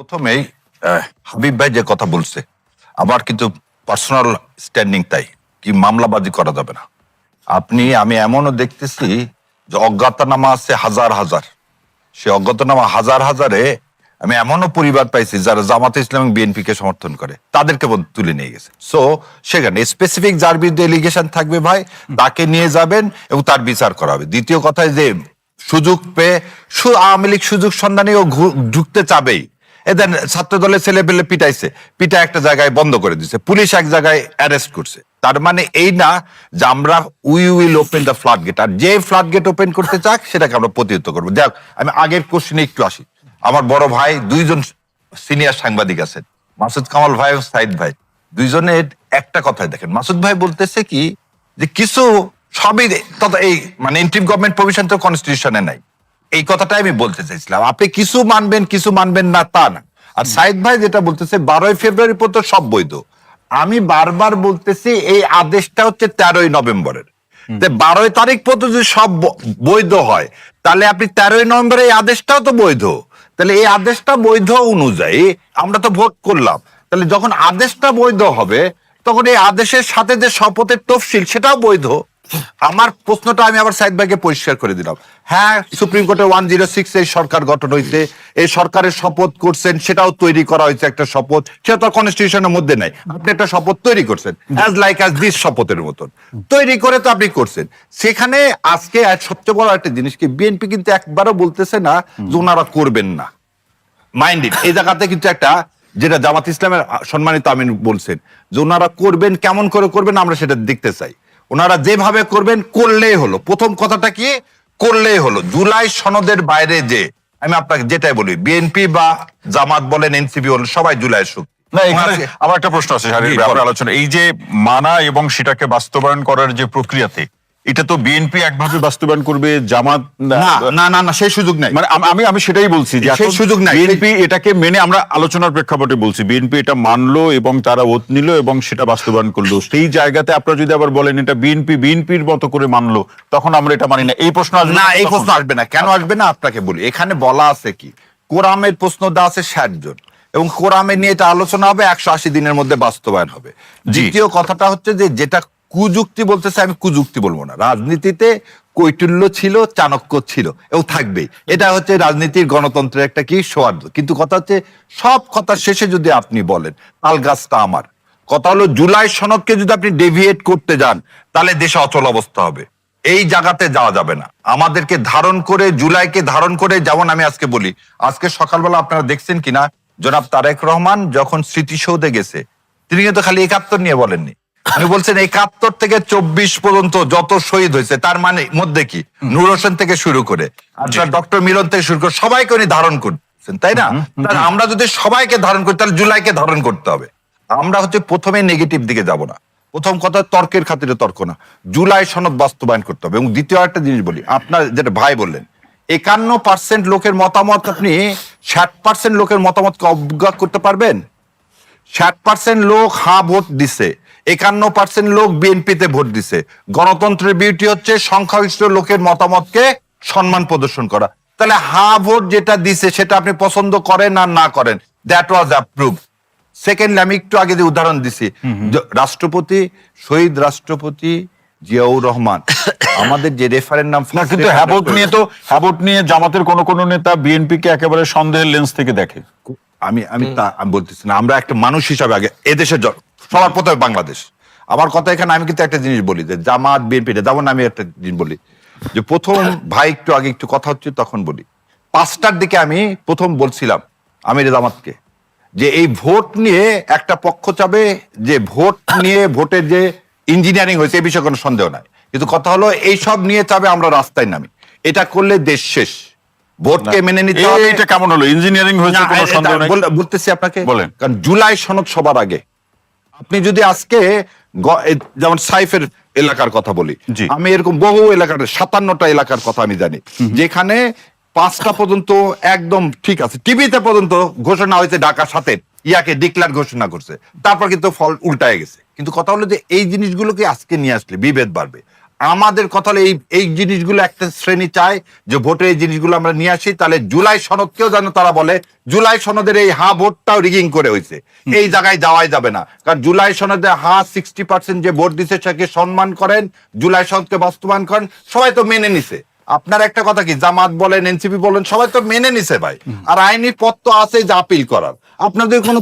প্রথমেই হাবিব ভাই যে কথা বলছে আমার কিন্তু পার্সোনাল স্ট্যান্ডিং তাই কি মামলাবাজি করা যাবে না। আমি এমনও দেখতেছি যে অজ্ঞাতনামা আছে হাজার হাজার, সে অজ্ঞাতনামা হাজার হাজারে আমি এমনও পরিবার পাইছি যারা জামাতে ইসলাম বিএনপি কে সমর্থন করে, তাদেরকে তুলে নিয়ে গেছে। সো সেখানে স্পেসিফিক যার বিরুদ্ধে এলিগেশন থাকবে ভাই তাকে নিয়ে যাবেন এবং তার বিচার করা হবে। দ্বিতীয় কথায় যে সুযোগ পেয়ে আওয়ামী লীগ সুযোগ সন্ধানীও ঢুকতে চাবেই। এদের ছাত্র দলের ছেলে পেলে পিটা একটা জায়গায় বন্ধ করে দিচ্ছে, পুলিশ এক জায়গায় অ্যারেস্ট করছে। তার মানে এই না যে আমরা we will open the flood gate, আর যে ফ্লাড গেট ওপেন করতে চাক সেটাকে আমরা প্রতিহত করবো। দেখ আমি আগের কোশ্চেনে একটু আসি। আমার বড় ভাই দুইজন সিনিয়র সাংবাদিক আছেন, মাসুদ কামাল ভাই এবং সাইদ ভাই, দুইজনের একটা কথাই দেখেন। মাসুদ ভাই বলতেছে কি যে কিছু সবই এই মানে ইন্টারিম গভর্নমেন্ট প্রভিশন তো কনস্টিটিউশনে নাই, এই কথাটাই আমি বলতে চাইছিলাম। আপনি কিছু মানবেন না তা না। আর সাইদ ভাই যেটা বলতেছে 12ই ফেব্রুয়ারি পর্যন্ত সব বৈধ। আমি বারবার বলতেছি এই আদেশটা হচ্ছে 13ই নভেম্বরের। 12 তারিখ পর্যন্ত যদি সব বৈধ হয় তাহলে আপনি 13ই নভেম্বরে এই আদেশটাও তো বৈধ। তাহলে এই আদেশটা বৈধ অনুযায়ী আমরা তো ভোট করলাম, তাহলে যখন আদেশটা বৈধ হবে তখন এই আদেশের সাথে যে শপথের তফসিল সেটাও বৈধ। আমার প্রশ্নটা আমি আবার সাইদ ভাইকে পরিষ্কার করে দিলাম। হ্যাঁ, সুপ্রিম কোর্টে 106 এই সরকার গঠন হয়েছে, এই সরকারের শপথ করছেন, সেটাও তৈরি করা হয়েছে একটা শপথ, সেটা তো কনস্টিটিউশনের মধ্যে নাই। আপনি একটা শপথ তৈরি করছেন অ্যাজ লাইক অ্যাজ দিস শপথের মতন তৈরি করে তো আপনি করছেন। সেখানে আজকে সবচেয়ে বড় একটা জিনিস কি, বিএনপি কিন্তু একবারও বলতেছে না যে ওনারা করবেন না। মাইন্ড ইট, এই জায়গাতে কিন্তু একটা যেটা জামাত ইসলামের সম্মানিত আমিন বলছেন যে ওনারা করবেন, কেমন করে করবেন আমরা সেটা দেখতে চাই। ওনারা যেভাবে করবেন করলেই হলো। প্রথম কথাটা কি, করলেই হলো। জুলাই সনদের বাইরে যে আমি আপনাকে যেটাই বলি, বিএনপি বা জামাত বলেন এনসিপি বলেন সবাই জুলাই শক্তি। না, এখানে আমার একটা প্রশ্ন আছে আলোচনা, এই যে মানা এবং সেটাকে বাস্তবায়ন করার যে প্রক্রিয়াতে, এটা তো বিএনপি একভাবে বাস্তবায়ন করবে, জামাত না সেই সুযোগ নাই। মানে আমি সেটাই বলছি যে সেই সুযোগ নাই। বিএনপি এটাকে মেনে, আমরা আলোচনার প্রেক্ষাপটে বলছি, বিএনপি এটা মানলো এবং তারা ওত নিল এবং সেটা বাস্তবায়ন করলো। সেই জায়গাতে আপনারা যদি আবার বলেন এটা বিএনপির মতো করে মানলো, তখন আমরা এটা মানি না, এই প্রশ্ন আসবে না। এই প্রশ্ন আসবে না। কেন আসবে না আপনাকে বলি। এখানে বলা আছে কি, কোরআনের প্রশ্ন দেওয়া আছে 60 জন এবং কোরআনে নিয়ে এটা আলোচনা হবে, 180 দিনের মধ্যে বাস্তবায়ন হবে। দ্বিতীয় কথাটা হচ্ছে যে যেটা কুযুক্তি বলতেছে, আমি কুযুক্তি বলবো না। রাজনীতিতে কৈটুল্য ছিল, চাণক্য ছিল এবং থাকবেই। এটা হচ্ছে রাজনীতির গণতন্ত্রের একটা কি সৌহার্দ্য। কিন্তু কথা হচ্ছে সব কথার শেষে যদি আপনি বলেন তাল গাছটা আমার, কথা হলো জুলাই সনদকে যদি আপনি ডেভিয়েট করতে যান তাহলে দেশে অচল অবস্থা হবে। এই জায়গাতে যাওয়া যাবে না। আমাদেরকে ধারণ করে, জুলাইকে ধারণ করে, যেমন আমি আজকে বলি, আজকে সকালবেলা আপনারা দেখছেন কিনা জনাব তারেক রহমান যখন স্মৃতিসৌধে গেছে তিনি কিন্তু খালি 71 নিয়ে বলেননি, উনি বলছেন 71 থেকে 24 পর্যন্ত যত শহীদ হয়েছে তার মানে মধ্যে কি নূর হোসেন থেকে শুরু করে ডক্টর মিলন থেকে শুরু করে সবাইকে উনি ধারণ করছেন, তাই না? আমরা যদি সবাইকে ধারণ করি তাহলে জুলাইকে ধারণ করতে হবে। আমরা হচ্ছে প্রথমে নেগেটিভ দিকে যাব না। প্রথম কথা তর্কের খাতিরে তর্ক না, জুলাই সনদ বাস্তবায়ন করতে হবে। এবং দ্বিতীয় একটা জিনিস বলি, আপনার যেটা ভাই বললেন 51% লোকের মতামত, আপনি 60% লোকের মতামতকে অবজ্ঞা করতে পারবেন? 60% লোক হ্যাঁ ভোট দিছে, 51% লোক বিএনপিতে ভোট দিছে। গণতন্ত্রের বিউটি হচ্ছে সংখ্যাগরিষ্ঠ লোকের মতামতকে সম্মান প্রদর্শন করা। তাহলে হ্যাঁ ভোট যেটা দিছে সেটা আপনি পছন্দ করেন আর না করেন, দ্যাট ওয়াজ অ্যাপ্রুভ। সেকেন্ডলি, আমি একটু আগে যে উদাহরণ দিছি, রাষ্ট্রপতি, শহীদ রাষ্ট্রপতি জিয়াউর রহমান আমাদের যে রেফারেন্ডাম, কিন্তু হ্যাবট নিয়ে জামাতের কোন নেতা বিএনপি কে একেবারে সন্দেহের লেন্স থেকে দেখে। আমি বলতেছি না, আমরা একটা মানুষ হিসাবে আগে এদেশের সবার প্রথমে বাংলাদেশ। আমার কথা এখানে আমি কিন্তু একটা জিনিস বলি যে জামাত বিএনপি, যেমন আমি একটা জিনিস বলি যে প্রথম ভাই একটু আগে একটু কথা হচ্ছে তখন বলি 5টার দিকে আমি প্রথম বলছিলাম আমির জামাতকে যে এই ভোট নিয়ে একটা পক্ষ চাবে যে ভোট নিয়ে, ভোটের যে ইঞ্জিনিয়ারিং হয়েছে এই বিষয়ে কোনো সন্দেহ নাই, কিন্তু কথা হলো এই সব নিয়ে চাবে আমরা রাস্তায় নামি। এটা করলে দেশ শেষ। ভোটকে মেনে নিতে হবে। এটা কেমন হলো? ইঞ্জিনিয়ারিং হয়েছে কোনো সন্দেহ নাই। বলতেছি আপনাকে, বলেন। কারণ জুলাই সনদ সবার আগে। আপনি যদি আজকে যেমন সাইফের এলাকার কথা বলি, আমি এরকম বহু এলাকার 57টা এলাকার কথা আমি জানি যেখানে 5টা পর্যন্ত একদম ঠিক আছে, টিভিতে পর্যন্ত ঘোষণা হয়েছে ঢাকা 7-এর ইয়াকে ডিক্লার ঘোষণা করছে, তারপর কিন্তু ফল উল্টায় গেছে। কিন্তু কথা হলো যে এই জিনিসগুলোকে আজকে নিয়ে আসলে বিভেদ বাড়বে। আমাদের কথা হলো এই জিনিসগুলো একটা শ্রেণী চায় যে ভোটের এই জিনিসগুলো আমরা নিয়ে আসি, তাহলে জুলাই সনদকেও যেন তারা বলে জুলাই সনদের এই ভোটটাও রিগিং করে হয়েছে, এই জায়গায় যাওয়াই যাবে না। কারণ জুলাই সনদে 60% যে ভোট দিছে সেকে সম্মান করেন, জুলাই সনদকে বাস্তবায়ন করেন, সবাই তো মেনে নিছে। আপনার একটা কথা কি, জামাত বলেন এনসিপি বলেন সবাই তো মেনে নিছে ভাই। আর আইনি পথ তো আছে যে আপিল করার, আপনাদের কোনো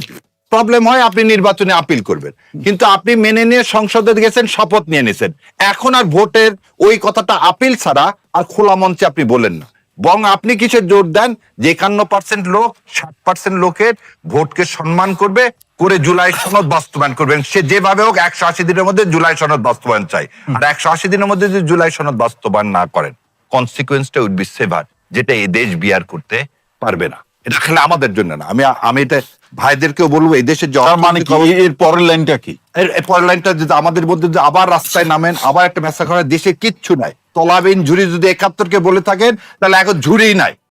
প্রবলেম হয় আপনি নির্বাচনে আপিল করবেন, কিন্তু আপনি মেনে নিয়ে সংসদে গেছেন, শপথ নিয়ে নিছেন। এখন আর ভোটের ওই কথাটা আপিল ছাড়া আর খোলা মঞ্চে আপনি বলেন না, বরং আপনি কিসের জোর দেন যে 51% লোক 60% লোকের ভোটকে সম্মান করবে, করে জুলাই সনদ বাস্তবায়ন করবেন। সে যেভাবে হোক 180 দিনের মধ্যে জুলাই সনদ বাস্তবায়ন চাই। আর 180 দিনের মধ্যে যদি জুলাই সনদ বাস্তবায়ন না করেন, কনসিকুয়েন্সটা উইল বি সেভার, যেটা এই দেশ বিয়ার করতে পারবে না। এটা খেলে আমাদের জন্য না। আমি এটা ভাইদেরকেও বলবো, এই দেশের যে তার মানে কি এর পরের লাইনটা কি? এর পরের লাইনটা যদি আমাদের মধ্যে যদি আবার রাস্তায় নামেন, আবার একটা মেসা করেন, দেশে কিচ্ছু নাই, তলাবিন ঝুড়ি যদি 71-কে বলে থাকেন তাহলে এখন ঝুড়িই নাই।